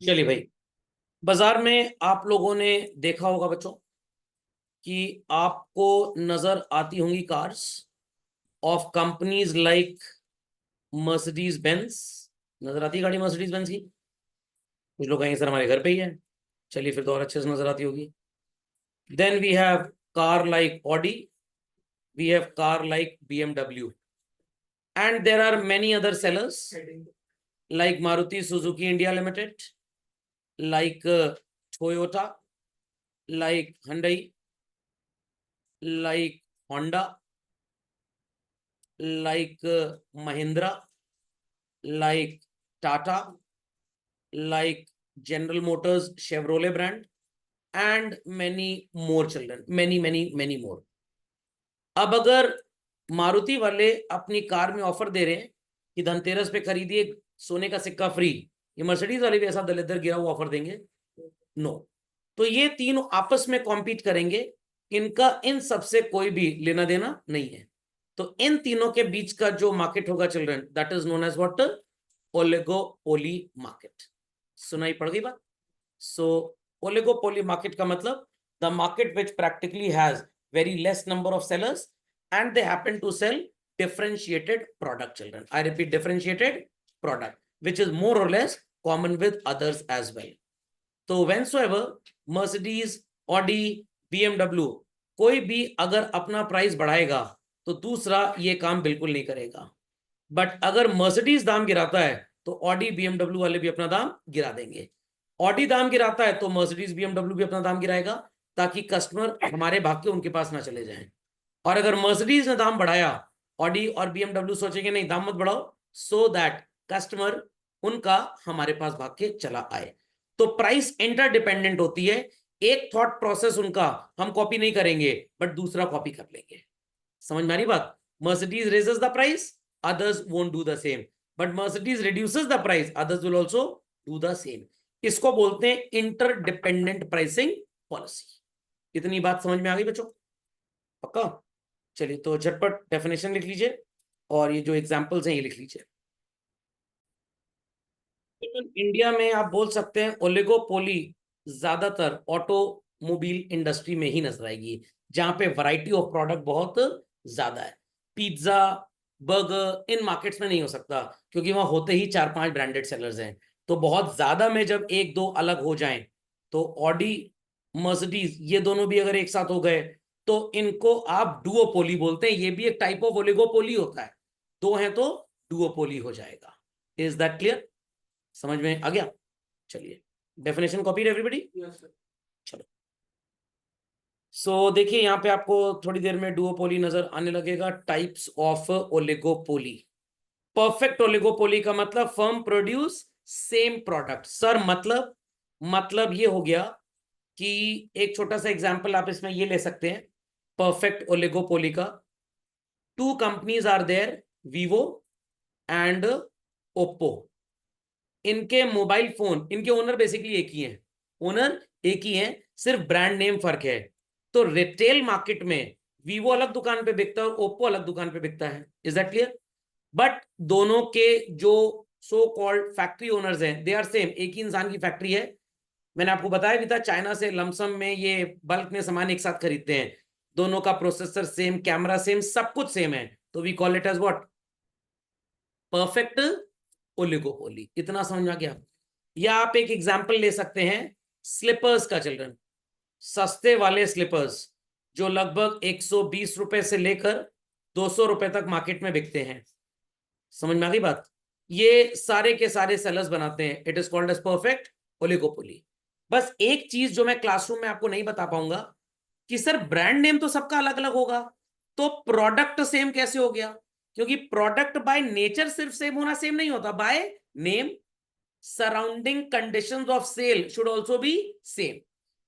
चलिए भाई, बाजार में आप लोगों ने देखा होगा बच्चों कि आपको नजर आती होंगी cars of companies like Mercedes Benz. नजर आती है गाड़ी मर्सिडीज बेंज की? कुछ लोग कहेंगे सर हमारे घर पे ही है। चलिए फिर तो और अच्छे से नजर आती होगी। Then we have car like Audi, we have car like BMW, and there are many other sellers like Maruti Suzuki India limited, like Toyota, like Hyundai, like Honda, like Mahindra, like Tata, like General Motors, Chevrolet brand, and many more children, many more. अब अगर मारुति वाले अपनी car में offer दे रहे हैं कि धनतेरस पे खरीदिए सोने का सिक्का फ्री, ये मर्सिडीज वाले भी ऐसा दलिदर गिरा हुआ ऑफर देंगे? नो। तो ये तीनों आपस में कॉम्पीट करेंगे, इनका इन सबसे कोई भी लेना देना नहीं है। तो इन तीनों के बीच का जो मार्केट होगा children, that is known as what? Oligopoly market. सुनाई पड़ गई बात? सो ओलिगोपोली मार्केट का मतलब the market which practically has very less number of sellers and they happen to sell differentiated product, children. I repeat, differentiated product, which is more or less common with others as well. तो whensoever Mercedes, Audi, BMW कोई भी अगर अपना price बढ़ाएगा तो दूसरा ये काम बिल्कुल नहीं करेगा। बट अगर मर्सिडीज दाम गिराता है तो ऑडी BMW वाले भी अपना दाम गिरा देंगे। ऑडी दाम गिराता है तो मर्सिडीज BMW भी अपना दाम गिराएगा, ताकि कस्टमर हमारे भाग के उनके पास ना चले जाएं। और अगर मर्सिडीज ने दाम बढ़ाया, ऑडी और BMW सोचेंगे नहीं दाम मत बढ़ाओ, सो दैट कस्टमर उनका हमारे पास भाग के चला आए। तो प्राइस इंटर डिपेंडेंट होती है। एक थॉट प्रोसेस उनका हम कॉपी नहीं करेंगे बट दूसरा कॉपी कर लेंगे। समझ में आ रही बात? Mercedes raises the price, others won't do the same, but Mercedes reduces the price, others will also do the same. इसको बोलते हैं इंटरडिपेंडेंट प्राइसिंग पॉलिसी। इतनी बात समझ में आ गई बच्चों? पक्का? चलिए तो झटपट डेफिनेशन लिख लीजिए और ये जो एग्जांपल्स हैं ये लिख लीजिए। इंडिया में आप बोल सकते हैं ओलिगोपोली ज्यादातर ऑटोमोबाइल इंडस्ट्री में ही नजर आएगी, जहां पे वैरायटी ऑफ प्रोडक्ट बहुत ज्यादा है। पिज्जा, बर्गर इन मार्केट्स में नहीं हो सकता, क्योंकि वहां होते ही 4-5 ब्रांडेड सेलर्स हैं। तो बहुत ज्यादा में जब एक दो अलग हो जाएं, तो ऑडी, मर्सिडीज ये दोनों भी अगर एक साथ हो गए तो इनको आप डुओपोली बोलते हैं। ये भी एक टाइप ऑफ ओलिगोपोली होता है। दो हैं तो डुओपोली हो जाएगा। Is that clear? समझ में आ गया? चलिए डेफिनेशन कॉपी एवरीबॉडी। चलो सो देखिए यहां पे आपको थोड़ी देर में डुओपोली नजर आने लगेगा। Types of oligopoly. Perfect oligopoly का मतलब firm produce same product. Sir मतलब ये हो गया कि एक छोटा सा एग्जांपल आप इसमें ये ले सकते हैं परफेक्ट ओलिगोपोली का। Two companies are there, Vivo and Oppo. इनके मोबाइल फोन, इनके ओनर बेसिकली एक ही हैं, ओनर एक ही हैं, सिर्फ ब्रांड नेम फर्क है। तो रिटेल मार्केट में वीवो अलग दुकान पे बिकता है और ओप्पो अलग दुकान पे बिकता है। Is that clear? बट दोनों के जो सो कॉल्ड फैक्ट्री ओनर्स हैं दे आर सेम, एक ही इंसान की फैक्ट्री है। मैंने आपको बताया भी था चाइना से लमसम में ये बल्क में सामान एक साथ खरीदते हैं। दोनों का प्रोसेसर सेम, कैमरा सेम, सब कुछ सेम है। तो we call it as what? Perfect oligopoly. इतना समझ में आ गया? या आप एक एग्जांपल ले सकते हैं स्लीपर्स का चिल्ड्रन। सस्ते वाले स्लीपर्स जो लगभग 120 रुपए से लेकर 200 रुपए तक मार्केट में बिकते हैं। समझ में आ गई बात? ये सारे के सारे सेलर्स बनाते हैं। It is called as perfect oligopoly. बस एक चीज जो मैं क्लासरूम में आपको नहीं बता पाऊंगा कि सर ब्रांड नेम तो सबका अलग अलग होगा, तो प्रोडक्ट सेम कैसे हो गया? क्योंकि प्रोडक्ट बाय नेचर सिर्फ सेम होना सेम नहीं होता, by name surrounding conditions of sale should also be same.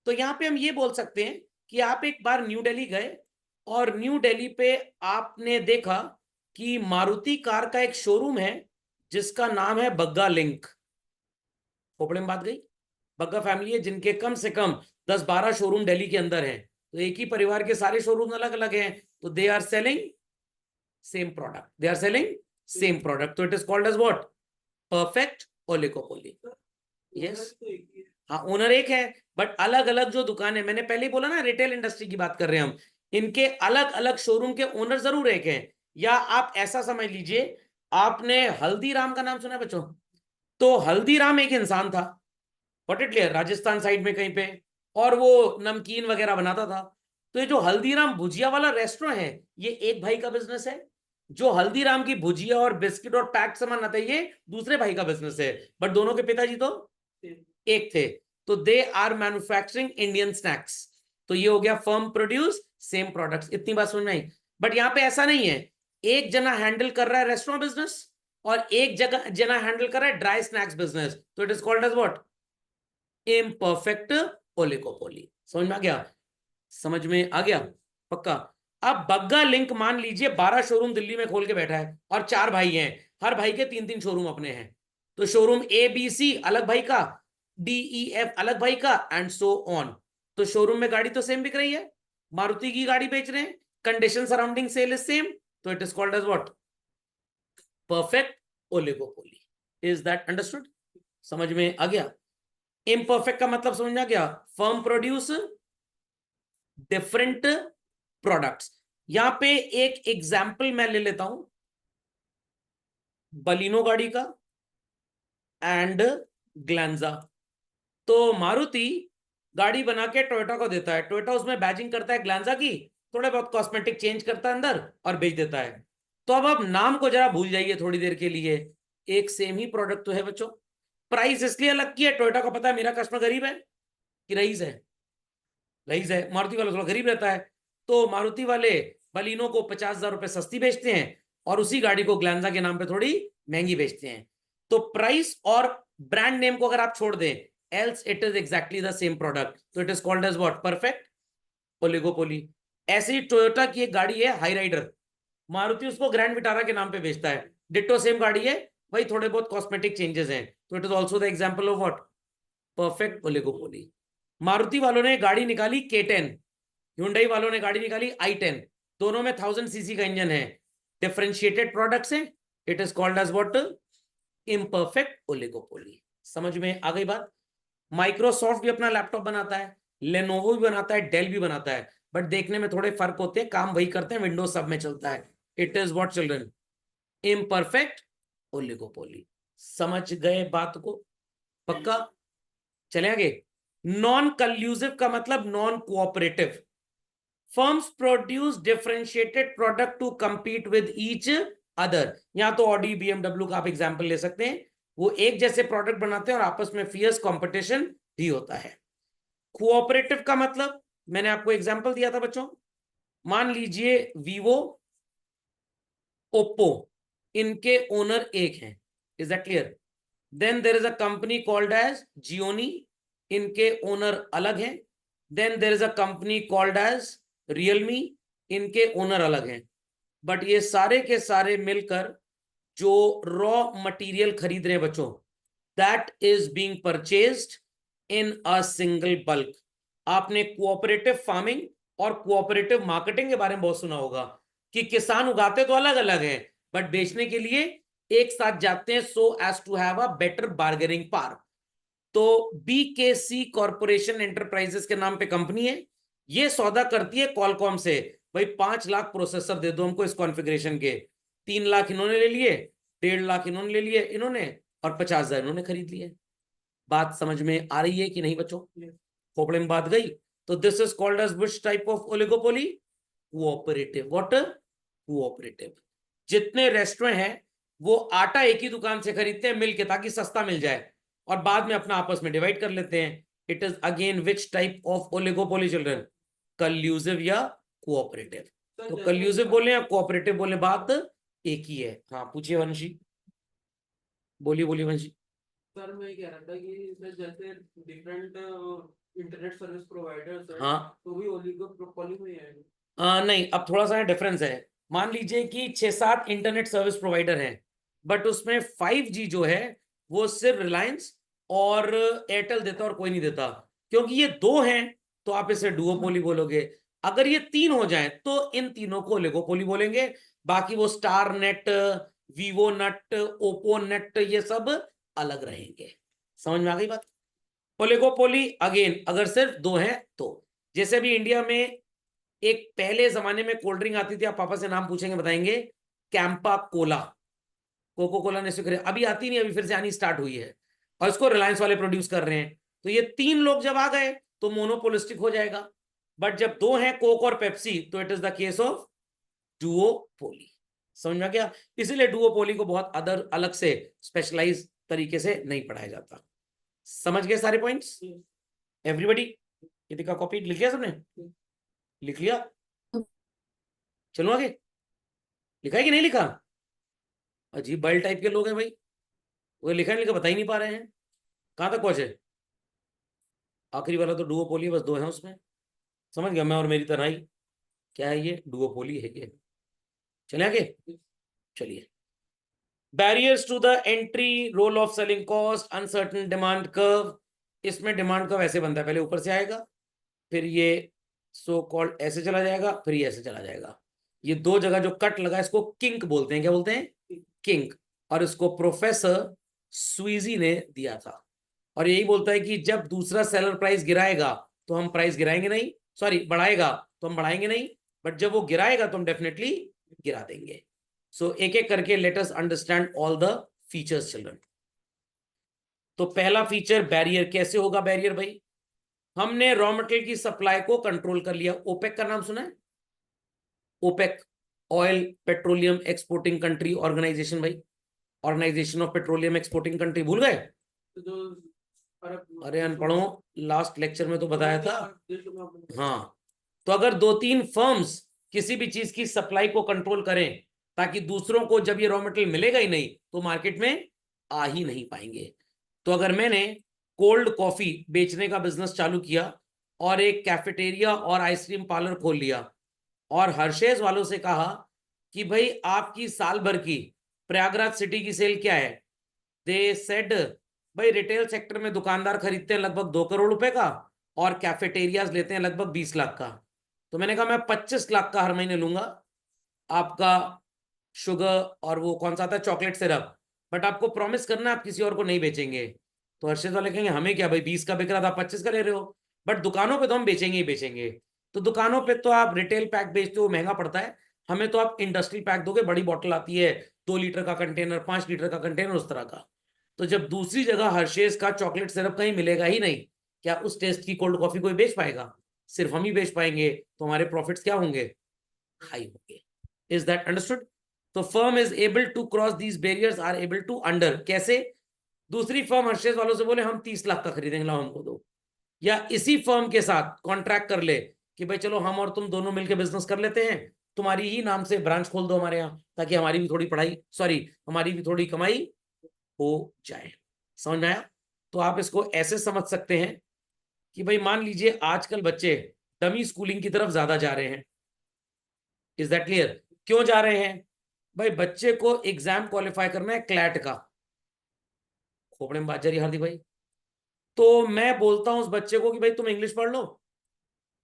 तो यहां पे हम ये बोल सकते हैं कि आप एक बार न्यू दिल्ली गए और न्यू दिल्ली पे आपने देखा कि मारुति कार का एक शोरूम है जिसका नाम है बग्गा लिंक। खोपड़े में बात गई? बग्गा फैमिली है जिनके कम से कम 10-12 शोरूम दिल्ली के अंदर हैं। तो एक ही परिवार के सारे शोरूम अलग अलग हैं, तो they are selling same product, they are selling same product. तो it is called as what? Perfect oligopoly. Yes, हाँ ओनर एक है, बट अलग अलग जो दुकान है, मैंने पहले ही बोला ना रिटेल इंडस्ट्री की बात कर रहे हैं हम, इनके अलग अलग शोरूम के ओनर जरूर एक हैं। या आप ऐसा समझ लीजिए, आपने हल्दीराम का नाम सुना है बच्चों? तो हल्दीराम एक इंसान था, what it clear, Rajasthan side में कहीं पे, और वो नमकीन वगैरह बनाता था। तो ये जो हल्दीराम भुजिया वाला रेस्टोरेंट है, ये एक भाई का बिजनेस है। जो हल्दीराम की भुजिया और बिस्किट और पैक्ड सामान आता है, ये दूसरे भाई का बिजनेस है, बट दोनों के पिताजी तो एक थे। तो they are manufacturing Indian snacks. तो ये हो गया फर्म प्रोड्यूस सेम प्रोडक्ट्स। इतनी बात समझ में आई? बट यहां पे ऐसा नहीं है, एक जना हैंडल कर रहा है रेस्टोरेंट बिजनेस और एक जगह जना हैंडल कर रहा है ड्राई स्नैक्स बिजनेस, तो it is called as what? Imperfect oligopoly. समझ में आ गया? समझ में आ गया? पक्का? अब बग्गा लिंक मान लीजिए 12 शोरूम दिल्ली में खोल के बैठा है और 4 भाई हैं, हर भाई के 3-3 शोरूम अपने हैं। तो शोरूम ए बी सी अलग भाई का, डी ई एफ अलग भाई का, एंड सो ऑन। तो शोरूम में गाड़ी तो सेम बिक रही है, मारुति की गाड़ी बेच रहे हैं, condition surrounding sale is same, तो it is called as what? Perfect oligopoly. Is that understood? समझ में आ गया? इम्परफेक्ट का मतलब समझ में आ गया? Firm produce different products. यहां पे एक एग्जाम्पल मैं ले लेता हूं, बलिनो गाड़ी का एंड ग्लैंजा। तो मारुति गाड़ी बना के टोयोटा को देता है, टोयोटा उसमें बैजिंग करता है ग्लैंजा की, थोड़े बहुत कॉस्मेटिक चेंज करता है अंदर और बेच देता है। तो अब आप नाम को जरा भूल जाइए थोड़ी देर के लिए, एक सेम ही प्रोडक्ट तो है बच्चों। प्राइस इसलिए अलग की है, टोयोटा को पता है मेरा कस्टमर गरीब है कि रईस है, रईस है, मारुति वाला थोड़ा गरीब रहता है, तो मारुति वाले बलिनो को 50,000 रुपए सस्ती बेचते हैं और उसी गाड़ी को ग्लैंजा के नाम पे थोड़ी महंगी बेचते हैं। तो प्राइस और ब्रांड नेम को अगर आप छोड़ दें, else it is exactly the same product, तो it is called as what? Perfect oligopoly. ऐसे ही टोयोटा की एक गाड़ी है हाई राइडर, मारुति उसको ग्रैंड विटारा के नाम पे बेचता है, डिट्टो सेम गाड़ी है, वही थोड़े बहुत कॉस्मेटिक चेंजेस हैं, तो it is also the example of what? Perfect oligopoly. Maruti वालों ने गाड़ी निकाली K10, Hyundai वालों ने गाड़ी निकाली i10, दोनों में 1000 सीसी का इंजन है, डिफरेंशिएटेड प्रोडक्ट्स हैं, it is called as what? Imperfect oligopoly. समझ में आ गई बात? माइक्रोसॉफ्ट भी अपना लैपटॉप बनाता है, लेनोवो भी बनाता है, डेल भी बनाता है, बट देखने में थोड़े फर्क होते हैं, काम वही करते हैं, विंडोज सब में चलता है। It is what children? Imperfect oligopoly. समझ गए बात को? पक्का? चले आगे। नॉन कल्यूसिव का मतलब non cooperative. Firms produce differentiated product to compete with each other. यहां तो ऑडी बीएमडब्ल्यू का आप एग्जांपल ले सकते हैं, वो एक जैसे प्रोडक्ट बनाते हैं और आपस में फियर्स कंपटीशन भी होता है। कोऑपरेटिव का मतलब मैंने आपको एग्जांपल दिया था बच्चों, मान लीजिए वीवो, ओप्पो, इनके ओनर एक हैं, is that clear? Then there is a company called as Gionee, इनके ओनर अलग हैं। Then there is a company called as Realme, इनके ओनर अलग हैं। बट ये सारे के सारे मिलकर जो रॉ मटेरियल खरीद रहे हैं बच्चों, that is being purchased in a single bulk. आपने कोऑपरेटिव फार्मिंग और कोऑपरेटिव मार्केटिंग के बारे में बहुत सुना होगा कि किसान उगाते तो अलग अलग हैं, बट बेचने के लिए एक साथ जाते हैं, so as to have a better bargaining power. तो बीकेसी कॉर्पोरेशन एंटरप्राइजेस के नाम पे कंपनी है, ये सौदा करती है कॉलकॉम से, भाई 5 लाख प्रोसेसर दे दो हमको इस कॉन्फ़िगरेशन के। 3 लाख इन्होंने ले लिए, 1.5 लाख इन्होंने ले लिए इन्होंने, और 50,000 इन्होंने खरीद लिए। बात समझ में आ रही है कि नहीं बच्चों? खोपड़े में बात गई? तो this is called as which type of oligopoly? Cooperative. What? Cooperative. जितने रेस्टोरेंट हैं वो आटा एक ही दुकान से खरीदते हैं मिल के, ताकि सस्ता मिल जाए, और बाद में अपना आपस में डिवाइड कर लेते हैं। It is again which type of oligopoly children? Collusive या कोऑपरेटिव? तो कल्यूसिव बोले या कोऑपरेटिव बोले, बात एक ही है। हाँ पूछिए वंशी, बोलिए बोलिए वंशी। सर मैं कह रहा था कि इसमें जैसे डिफरेंट इंटरनेट सर्विस प्रोवाइडर्स हैं, हाँ तो भी ओलिगोपोली में ही आएंगे? नहीं, अब थोड़ा सा डिफरेंस है। मान लीजिए कि 6-7 इंटरनेट सर्विस प्रोवाइडर हैं, बट उसमें 5G जो है वो सिर्फ रिलायंस और एयरटेल देता और कोई नहीं देता। क्योंकि ये 2 हैं तो आप इसे डुओपोली बोलोगे, अगर ये 3 हो जाएं तो इन तीनों को ओलिगोपोली बोलेंगे। बाकी वो star net, Vivo net, Oppo net, ये सब अलग रहेंगे। समझ में आ गई बात? ओलिगोपोली अगेन अगर सिर्फ दो हैं तो, जैसे अभी इंडिया में एक पहले जमाने में कोल्ड ड्रिंक आती थी, आप पापा से नाम पूछेंगे बताएंगे, कैंपा कोला, कोको कोला ने अभी आती नहीं, अभी फिर से आनी स्टार्ट हुई है और इसको रिलायंस वाले प्रोड्यूस कर रहे हैं। तो ये तीन लोग जब आ गए तो मोनोपोलिस्टिक हो जाएगा, बट जब दो हैं कोक और पेप्सी तो it is the case of duopoly. समझ में आ गया? इसीलिए डुओपोली को बहुत अदर अलग से स्पेशलाइज तरीके से नहीं पढ़ाया जाता। समझ गए सारे पॉइंट्स एवरीबॉडी? ये का कॉपी लिख लिया सबने? लिख लिया? चलो आगे। लिखा है कि नहीं लिखा? अजीब बल्ड टाइप के लोग हैं भाई, वो लिखा नहीं लिखा बता ही नहीं पा रहे हैं। कहां तक पहुंचे? आखिरी वाला तो डुओपोली है, बस दो हैं उसमें। समझ गया, मैं और मेरी तरह ही। क्या है ये? डुओपोली है ये। चले आगे, चलिए। Barriers to the entry, role of selling cost, uncertain demand curve. इसमें डिमांड कर्व ऐसे बनता है, पहले ऊपर से आएगा, फिर ये सो कॉल्ड ऐसे चला जाएगा, फिर ये ऐसे चला जाएगा। ये दो जगह जो कट लगा इसको किंक बोलते हैं। क्या बोलते हैं? किंक। और इसको प्रोफेसर स्वीजी ने दिया था, और यही बोलता है कि जब दूसरा सेलर प्राइस गिराएगा तो हम प्राइस गिराएंगे नहीं, सॉरी बढ़ाएगा तो हम बढ़ाएंगे नहीं, बट जब वो गिराएगा तो हम डेफिनेटली गिरा देंगे। सो एक एक करके let us understand all the features children. तो पहला फीचर बैरियर। कैसे होगा बैरियर भाई? हमने रॉ मटेरियल की सप्लाई को कंट्रोल कर लिया। ओपेक का नाम सुना है? OPEC, oil petroleum exporting country organization भाई, organization of petroleum exporting country. भूल गए? तो जो अरे अनपढ़ों, लास्ट लेक्चर में तो बताया था। हाँ, हाँ, तो अगर दो तीन फर्म्स किसी भी चीज की सप्लाई को कंट्रोल करें ताकि दूसरों को जब ये रॉ मटेरियल मिलेगा ही नहीं तो मार्केट में आ ही नहीं पाएंगे। तो अगर मैंने कोल्ड कॉफी बेचने का बिजनेस चालू किया और एक कैफेटेरिया और आइसक्रीम पार्लर खोल लिया और हर्षेज वालों से कहा कि भाई आपकी साल भर की प्रयागराज सिटी की सेल क्या है, दे सेड भाई रिटेल सेक्टर में दुकानदार खरीदते हैं लगभग 2 करोड़ रुपए का और कैफेटेरियाज लेते हैं लगभग 20 लाख का। तो मैंने कहा मैं 25 लाख का हर महीने लूंगा आपका शुगर और वो कौन सा आता है चॉकलेट सिरप, बट आपको प्रॉमिस करना आप किसी और को नहीं बेचेंगे। तो हर्षद वाले कहेंगे हमें क्या भाई, 20 का बिक रहा था 25 का ले रहे हो, बट दुकानों पे तो हम बेचेंगे ही बेचेंगे। तो दुकानों पे तो आप रिटेल पैक बेचते हो, महंगा पड़ता है, हमें तो आप इंडस्ट्री पैक दोगे, बड़ी बॉटल आती है 2 लीटर का कंटेनर, 5 लीटर का कंटेनर, उस तरह का। तो जब दूसरी जगह हर्षेज का चॉकलेट सिरप कहीं मिलेगा ही नहीं, क्या उस टेस्ट की कोल्ड कॉफी कोई बेच पाएगा? सिर्फ हम ही बेच पाएंगे, तो हमारे प्रॉफिट्स क्या होंगे? हाई होंगे। Is that understood? तो firm is able to cross these barriers, are able to under. कैसे? दूसरी फर्म हर्षेज वालों से बोले हम 30 लाख का खरीदेंगे, लाओ हमको दो, या इसी फर्म के साथ कॉन्ट्रैक्ट कर ले कि भाई चलो हम और तुम दोनों मिलकर बिजनेस कर लेते हैं, तुम्हारी ही नाम से ब्रांच खोल दो हमारे यहाँ, ताकि हमारी भी थोड़ी पढ़ाई, सॉरी हमारी भी थोड़ी कमाई हो जाए। समझ में आया? तो आप इसको ऐसे समझ सकते हैं कि भाई मान लीजिए आजकल बच्चे डमी स्कूलिंग की तरफ ज्यादा जा रहे हैं। Is that clear? क्यों जा रहे हैं भाई? बच्चे को एग्जाम क्वालिफाई करना है क्लैट का, खोपड़े में बात जा रही हार्दिक भाई। तो मैं बोलता हूं उस बच्चे को कि भाई तुम इंग्लिश पढ़ लो,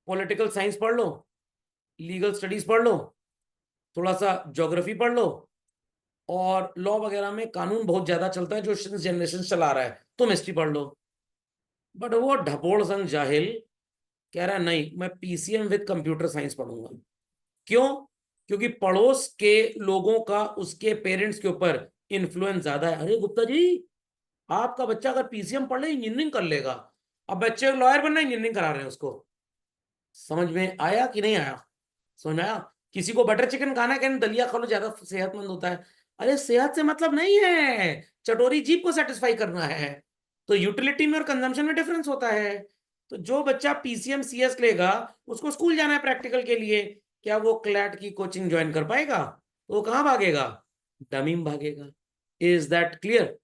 पॉलिटिकल साइंस पढ़ लो, लीगल स्टडीज पढ़ लो, थोड़ा सा ज्योग्राफी पढ़ लो, और लॉ वगैरह में कानून बहुत ज्यादा चलता है जो जनरेशन चला रहा है, तुम हिस्ट्री पढ़ लो। बट वो ढपोड़ संग जाहिल कह रहा है नहीं मैं पीसीएम विद कंप्यूटर साइंस पढ़ूंगा। क्यों? क्योंकि पड़ोस के लोगों का उसके पेरेंट्स के ऊपर इन्फ्लुएंस ज्यादा है। अरे गुप्ता जी, आपका बच्चा अगर पीसीएम पढ़ ले इंजीनियरिंग कर लेगा, अब बच्चे को लॉयर बनना, इंजीनियरिंग करा रहे हैं उसको। समझ में आया कि नहीं आया? समझ में आया? किसी को बटर चिकन खाना है, कहने दलिया खा लो ज्यादा सेहतमंद होता है। अरे सेहत से मतलब नहीं है, चटोरी जीभ को सेटिस्फाई करना है। तो यूटिलिटी में और कंजम्पशन में डिफरेंस होता है। तो जो बच्चा पीसीएम सीएस लेगा उसको स्कूल जाना है प्रैक्टिकल के लिए, क्या वो क्लैट की कोचिंग ज्वाइन कर पाएगा? तो वो कहाँ भागेगा? डमी में भागेगा। Is that clear?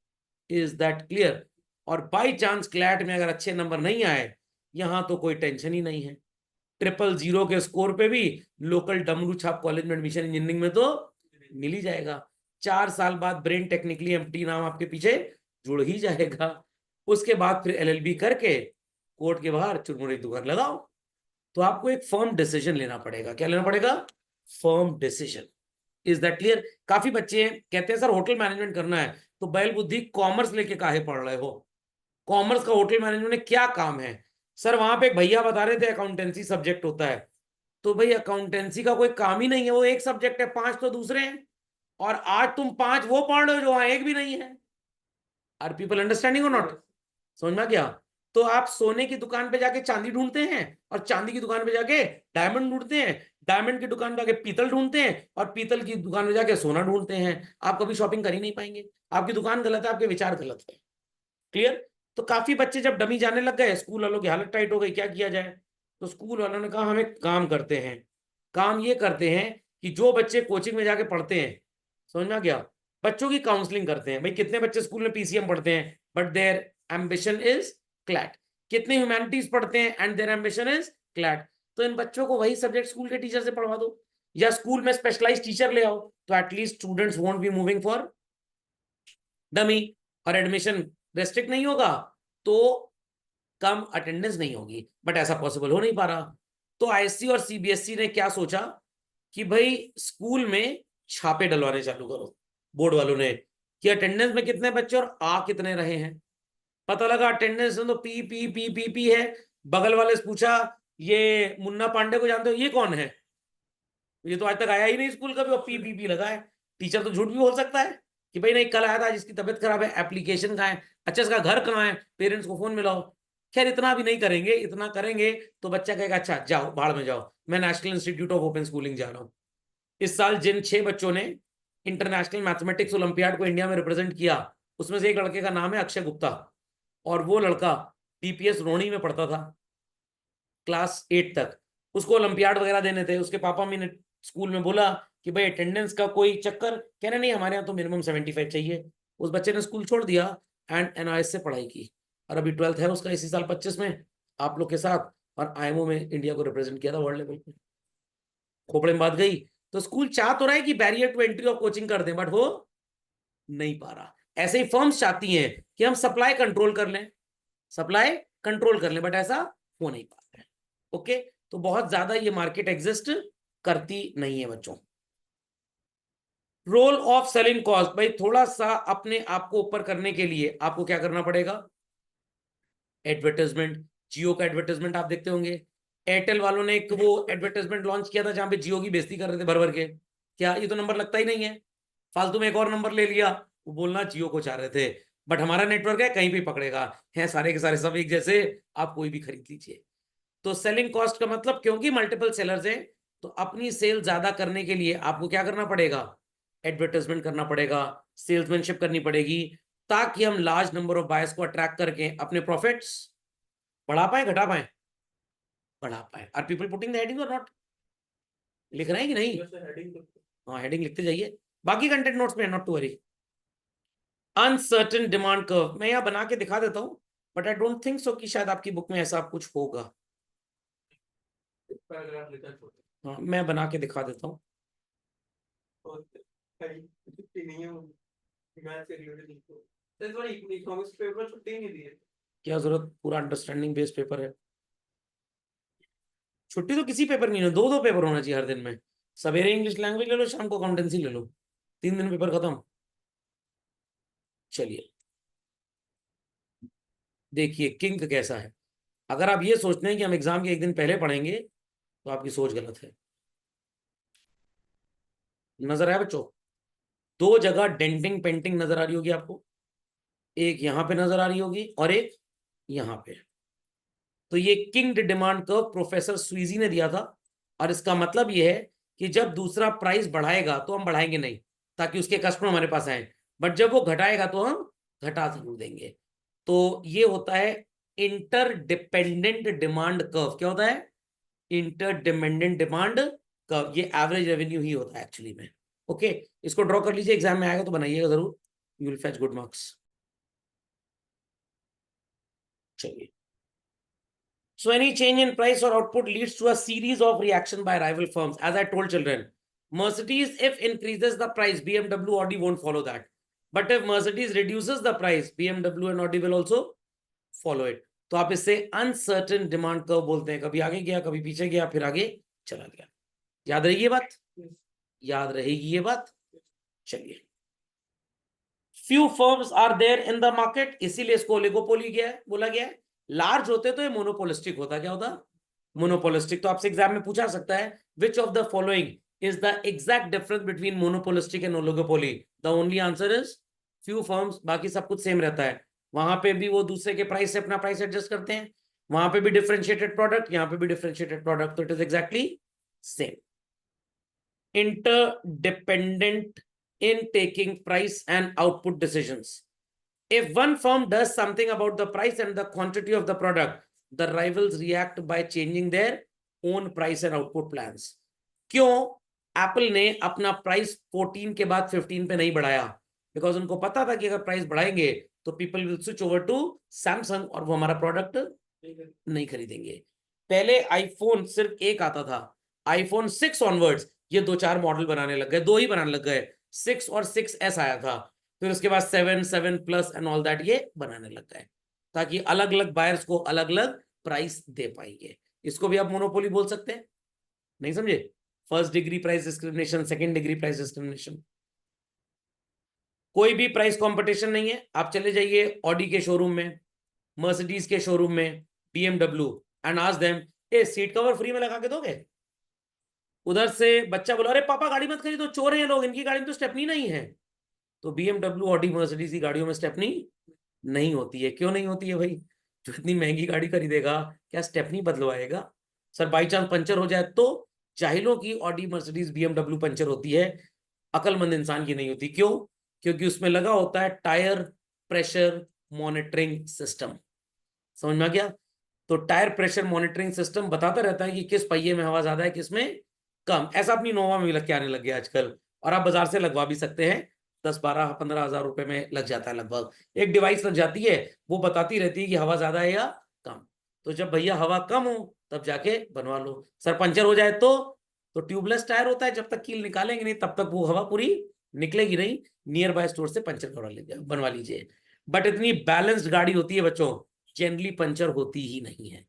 Is that clear? और बाई चांस क्लैट में अगर अच्छे नंबर नहीं आए, यहां तो कोई टेंशन ही नहीं है, 000 के स्कोर पे भी लोकल डमरू छाप कॉलेज में एडमिशन इंजीनियरिंग में तो मिल ही जाएगा। 4 साल बाद ब्रेन टेक्निकली एमटी नाम आपके पीछे जुड़ ही जाएगा। उसके बाद फिर एलएलबी करके कोर्ट के बाहर चुरमुरे की दुकान लगाओ। तो आपको एक फर्म डिसीजन लेना पड़ेगा। क्या लेना पड़ेगा? Firm decision. Is that clear? काफी बच्चे कहते हैं सर होटल मैनेजमेंट करना है, तो बैल बुद्धि कॉमर्स लेके काहे पढ़ रहे हो? कॉमर्स का होटल मैनेजमेंट में क्या काम है? सर वहां पे एक भैया बता रहे थे अकाउंटेंसी सब्जेक्ट होता है। तो भाई अकाउंटेंसी का कोई काम ही नहीं है, वो एक सब्जेक्ट है, 5 तो दूसरे हैं। और आज तुम 5 वो पढ़ रहे हो जो वहां एक भी नहीं है। आर पीपल अंडरस्टैंडिंग और नॉट? Yes. समझ में गया? तो आप सोने की दुकान पे जाके चांदी ढूंढते हैं, और चांदी की दुकान पे जाके डायमंड ढूंढते हैं, डायमंड की दुकान पे जाके पीतल ढूंढते हैं, और पीतल की दुकान पे जाके सोना ढूंढते हैं। आप कभी शॉपिंग कर ही नहीं पाएंगे। आपकी दुकान गलत है, आपके विचार गलत है। क्लियर? तो काफी बच्चे जब डमी जाने लग गए, स्कूल वालों की हालत टाइट हो गई, क्या किया जाए? तो स्कूल वालों ने कहा हम एक काम करते हैं। काम ये करते हैं कि जो बच्चे कोचिंग में जाके पढ़ते हैं, समझ में आ गया, बच्चों की काउंसलिंग करते हैं। भाई कितने बच्चे स्कूल में पीसीएम पढ़ते हैं but their ambition is CLAT, कितने ह्यूमैनिटीज पढ़ते हैं and their ambition is CLAT. तो इन बच्चों को वही सब्जेक्ट स्कूल के टीचर से पढ़वा दो, या स्कूल में स्पेशलाइज टीचर ले आओ, तो at least students won't be moving for dummy. और एडमिशन रेस्ट्रिक्ट नहीं होगा तो कम अटेंडेंस नहीं होगी, बट ऐसा पॉसिबल हो नहीं पा रहा। तो आईएससी और सीबीएसई ने क्या सोचा कि भाई स्कूल में छापे डलवाने चालू करो, बोर्ड वालों ने, कि अटेंडेंस में कितने बच्चे और आ कितने रहे हैं। पता लगा अटेंडेंस में तो P P P P P है। बगल वाले से पूछा, ये मुन्ना पांडे को जानते हो, ये कौन है? ये तो आज तक आया ही नहीं स्कूल का भी, और पी पी पी लगा है। टीचर तो झूठ भी बोल सकता है कि भाई नहीं कल आया था, जिसकी तबीयत खराब है, एप्लीकेशन कहाँ है, अच्छा इसका घर कहाँ है, पेरेंट्स को फोन मिलाओ। खैर इतना भी नहीं करेंगे, इतना करेंगे तो बच्चा कहेगा अच्छा जाओ भाड़ में जाओ, मैं national institute of open schooling जा रहा हूँ। इस साल जिन 6 बच्चों ने इंटरनेशनल मैथमेटिक्स ओलंपियाड को इंडिया में रिप्रेजेंट किया, उसमें से एक लड़के का नाम है अक्षय गुप्ता, और वो लड़का डीपीएस रोहिणी में पढ़ता था क्लास 8 तक। उसको ओलंपियाड वगैरह देने थे, उसके पापा ने स्कूल में बोला कि भाई अटेंडेंस का कोई चक्कर, कहना नहीं हमारे यहाँ तो मिनिमम 75 चाहिए। उस बच्चे ने स्कूल छोड़ दिया एंड एनआईएस से पढ़ाई की, और अभी 12th है उसका इसी साल 25 में आप लोग के साथ, और आईएमओ में इंडिया को रिप्रेजेंट किया था वर्ल्ड लेवल पे। खोपड़े में बात गई। तो स्कूल चाह तो रहा है कि barrier to entry of coaching कर दें, बट वो नहीं पा रहा। ऐसे ही फर्म्स चाहती हैं कि हम सप्लाई कंट्रोल कर लें, सप्लाई कंट्रोल कर लें, बट ऐसा हो नहीं पाता है। ओके, तो बहुत ज्यादा ये मार्केट एग्जिस्ट करती नहीं है बच्चों। रोल ऑफ सेलिंग कॉस्ट, भाई थोड़ा सा अपने आप को ऊपर करने के लिए आपको क्या करना पड़ेगा? एडवर्टाइजमेंट। जियो का एडवर्टाइजमेंट आप देखते होंगे, एयरटेल वालों ने एक वो एडवर्टाइजमेंट लॉन्च किया था जहां पे जियो की बेइज्जती कर रहे थे भर भर के, क्या ये तो नंबर लगता ही नहीं है, फालतू में एक और नंबर ले लिया, वो बोलना जियो को चाह रहे थे, बट हमारा नेटवर्क है कहीं भी पकड़ेगा, है सारे के सारे सब एक जैसे, आप कोई भी खरीद लीजिए। तो सेलिंग कॉस्ट का मतलब, क्योंकि मल्टीपल सेलर्स हैं, तो अपनी सेल ज्यादा करने के लिए आपको क्या करना पड़ेगा? एडवर्टाइजमेंट करना पड़ेगा, सेल्समैनशिप करनी पड़ेगी, ताकि हम लार्ज नंबर ऑफ बायर्स को अट्रैक्ट करके अपने प्रॉफिट्स बढ़ा पाए, घटा पाए, बढ़ा पाए। Are people putting the heading और नॉट? लिख रहे हैं कि नहीं? हेडिंग हाँ हेडिंग लिखते जाइए, बाकी कंटेंट नोट्स में, not to worry. Uncertain demand curve मैं यहाँ बना के दिखा देता हूँ, but I don't think so कि शायद आपकी बुक में ऐसा कुछ होगा। पैराग्राफ लिखा है छोटा, हाँ मैं बना के दिखा देता हूँ। और कहीं छुट्टी नहीं है वो, मैथ से रिलेटेड लिखो। तो इस बार इकोनॉमिक्स पेपर छुट्टी ही नहीं दी है। क्या जरूरत, पूरा अंडरस्टैंडिंग बेस्ड पेपर है। छुट्टी तो किसी पेपर नहीं है, 2-2 पेपर होना चाहिए हर दिन में। सवेरे इंग्लिश लैंग्वेज ले लो, शाम को अकाउंटेंसी ले लो, 3 दिन पेपर खत्म। चलिए देखिए किंग कैसा है। अगर आप ये सोचते हैं कि हम एग्जाम के एक दिन पहले पढ़ेंगे, तो आपकी सोच गलत है। नजर आया बच्चों? 2 जगह डेंटिंग पेंटिंग नजर आ रही होगी आपको, एक यहां पे नजर आ रही होगी और एक यहां पे। तो ये किंग डिमांड कर्व प्रोफेसर स्वीजी ने दिया था, और इसका मतलब ये है कि जब दूसरा प्राइस बढ़ाएगा तो हम बढ़ाएंगे नहीं, ताकि उसके कस्टमर हमारे पास आए, बट जब वो घटाएगा तो हम घटा जरूर देंगे। तो ये होता है इंटरडिपेंडेंट डिमांड कर्व। क्या होता है? Interdependent demand curve. ये एवरेज रेवेन्यू ही होता है एक्चुअली में। ओके, इसको ड्रॉ कर लीजिए, एग्जाम में आएगा तो बनाइएगा जरूर, you will fetch good marks. चलिए, so any change in price or output leads to a series of reaction by rival firms. As I told children, Mercedes if increases the price, BMW, Audi won't follow that. But if Mercedes reduces the price, BMW and Audi will also follow it. तो आप इससे uncertain demand curve बोलते हैं, कभी आगे गया कभी पीछे गया फिर आगे चला गया। याद रहेगी ये बात? याद रहेगी ये बात? चलिए, few firms are there in the market, इसीलिए इसको ओलिगोपोली बोला गया है। लार्ज होते तो ये मोनोपोलिस्टिक होता, क्या होता? मोनोपोलिस्टिक। तो आपसे एग्जाम में पूछा सकता है which of the following is the exact difference between monopolistic and oligopoly? The only answer is few firms, बाकी सब कुछ सेम रहता है। वहां पे भी वो दूसरे के प्राइस से अपना प्राइस एडजस्ट करते हैं, वहां पे भी डिफरेंशिएटेड प्रोडक्ट, यहाँ पे भी डिफरेंशिएटेड प्रोडक्ट, तो it is exactly same. Interdependent in taking price and output decisions. If one firm does something about the price and the quantity of the product, the rivals react by changing their own price and output plans. क्यों Apple ने अपना price 14 के बाद 15 पे नहीं बढ़ाया? Because उनको पता था कि अगर प्राइस बढ़ाएंगे तो people will switch over to Samsung और वो हमारा प्रोडक्ट नहीं खरीदेंगे। पहले आईफोन सिर्फ एक आता था, आईफोन 6 ऑनवर्ड्स ये 2-4 मॉडल बनाने लग गए, 2 ही बनाने लग गए, 6 और 6S आया था, फिर उसके बाद 7 प्लस एंड ऑल दैट ये बनाने लग गए, ताकि अलग अलग बायर्स को अलग अलग प्राइस दे पाएंगे। इसको भी आप मोनोपोली बोल सकते हैं, नहीं समझे? First degree price discrimination, second degree price discrimination. कोई भी प्राइस कंपटीशन नहीं है। आप चले जाइए ऑडी के शोरूम में, मर्सिडीज के शोरूम में, BMW and ask them, A seat cover free में लगा के दोगे? उधर से बच्चा बोला, अरे पापा गाड़ी मत खरीदो, चोर हैं लोग, इनकी गाड़ी में तो स्टेपनी नहीं है। तो BMW, ऑडी, मर्सिडीज की गाड़ियों में स्टेपनी नहीं होती है। क्यों नहीं होती है भाई? जो इतनी महंगी गाड़ी खरीदेगा क्या स्टेपनी बदलवाएगा? सर बाई चांस पंचर हो जाए तो जाहिलों की ऑडी, मर्सिडीज, BMW पंचर होती है, अकलमंद इंसान की नहीं होती। क्यों? क्योंकि उसमें लगा होता है टायर प्रेशर मॉनिटरिंग सिस्टम। समझ में आ गया? तो टायर प्रेशर मॉनिटरिंग सिस्टम बताता रहता है कि किस पहिए में हवा ज्यादा है, किस में कम। ऐसा अपनी नोवा में भी लग के आने लग गया आजकल, और आप बाजार से लगवा भी सकते हैं। 10-12-15 हजार रुपए में लग जाता है, लगभग एक डिवाइस लग जाती है, वो बताती रहती है कि हवा ज्यादा है या कम। तो जब भैया हवा कम हो तब जाके बनवा लो। सर पंचर हो जाए तो ट्यूबलेस टायर होता है, जब तक कील निकालेंगे नहीं तब तक वो हवा पूरी निकलेगी नहीं। नियर बाय स्टोर से पंचर करवा लीजिए, बनवा लीजिए। बट इतनी बैलेंस्ड गाड़ी होती है बच्चों, जनरली पंचर होती ही नहीं है।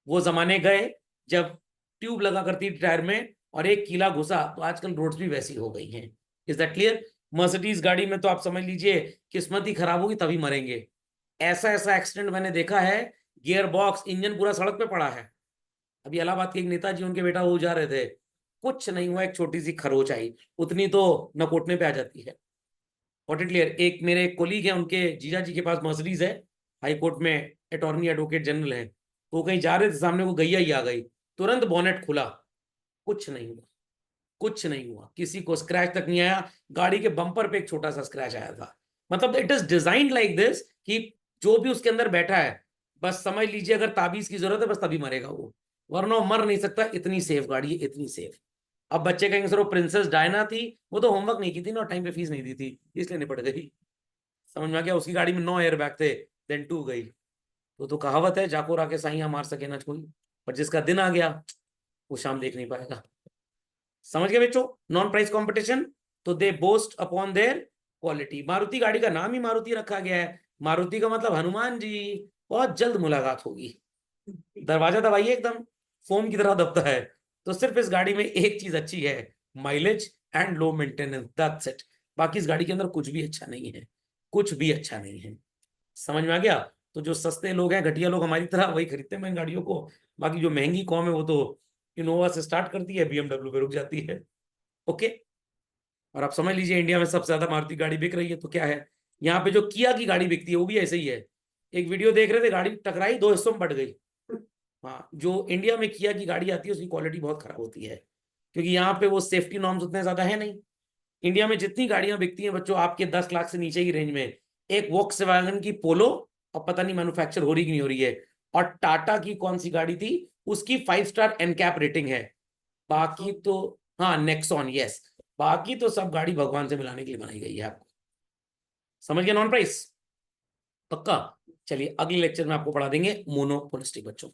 वो जमाने गए जब ट्यूब लगा करती थी टायर में और एक कीला घुसा, तो आजकल रोड्स भी वैसी हो गई हैं। Is that clear? मर्सिडीज गाड़ी में तो आप समझ लीजिए किस्मत ही खराब होगी तभी मरेंगे। ऐसा ऐसा एक्सीडेंट मैंने देखा है, गियर बॉक्स, इंजन पूरा सड़क पे पड़ा है। अभी इलाहाबाद के एक नेताजी, उनके बेटा वो जा रहे थे, कुछ नहीं हुआ, एक छोटी सी खरोच आई, उतनी तो नकोटने पे आ जाती है। What it clear? एक मेरे कोलीग है, उनके जीजा जी के पास मर्सिडीज है, हाई कोर्ट में अटॉर्नी एडवोकेट जनरल है। वो कहीं जा रहे थे, सामने को गैया ही आ गई, तुरंत बॉनेट खुला, कुछ नहीं हुआ, कुछ नहीं हुआ, किसी को स्क्रैच तक नहीं आया। गाड़ी के बम्पर पे एक छोटा सा स्क्रैच आया था। मतलब it is designed like this कि जो भी उसके अंदर बैठा है, बस समझ लीजिए अगर ताबीज की जरूरत है बस तभी मरेगा वो, वरना मर नहीं सकता। इतनी सेफ गाड़ी है, इतनी सेफ। अब बच्चे कहेंगे सर वो प्रिंसेस डायना थी, वो तो होमवर्क नहीं की थी ना, टाइम पे फीस नहीं दी थी, इसलिए निपट गई। समझ में आ गया? उसकी गाड़ी में 9 एयर बैग थे, देन 2 गई। तो कहावत है, जाको राके साइया मार सके ना कोई, पर जिसका दिन आ गया वो शाम देख नहीं पाएगा। समझ गए बच्चों? नॉन प्राइस कंपटीशन, तो they boast upon their quality. Maruti गाड़ी का नाम ही मारुति रखा गया है, मारुति का मतलब हनुमान जी। बहुत जल्द मुलाकात होगी, दरवाजा दबाइए, एकदम फोम की तरह दबता है। तो सिर्फ इस गाड़ी में एक चीज अच्छी है, mileage and low maintenance, that's it. बाकी इस गाड़ी के अंदर कुछ भी अच्छा नहीं है, कुछ भी अच्छा नहीं है। समझ में आ गया? तो जो सस्ते लोग हैं, घटिया लोग हमारी तरह, वही खरीदते हैं इन गाड़ियों को। बाकी जो महंगी कौम है वो तो इनोवा से स्टार्ट करती है, BMW पे रुक जाती है। ओके? और आप समझ लीजिए इंडिया में सबसे ज्यादा मारुति गाड़ी बिक रही है तो क्या है, यहाँ पे जो किया की गाड़ी बिकती है वो भी ऐसे ही है। एक वीडियो देख रहे थे, गाड़ी टकराई, 2 हिस्सों में बट गई। हाँ, जो इंडिया में किया की गाड़ी आती है उसकी क्वालिटी बहुत खराब होती है, क्योंकि यहाँ पे वो सेफ्टी नॉर्म्स उतने ज्यादा है नहीं। इंडिया में जितनी गाड़ियां बिकती हैं बच्चों, आपके 10 लाख से नीचे की रेंज में, एक वॉक्सवैगन की पोलो, और पता नहीं मैन्युफैक्चर हो रही कि नहीं हो रही है, और टाटा की कौन सी गाड़ी थी, उसकी 5 स्टार एनकैप रेटिंग है। बाकी तो, हाँ नेक्सॉन, यस, बाकी तो सब गाड़ी भगवान से मिलाने के लिए बनाई गई है। आपको समझ गया? नॉन प्राइस पक्का? चलिए अगले लेक्चर में आपको पढ़ा देंगे मोनोपोलिस्टिक बच्चों।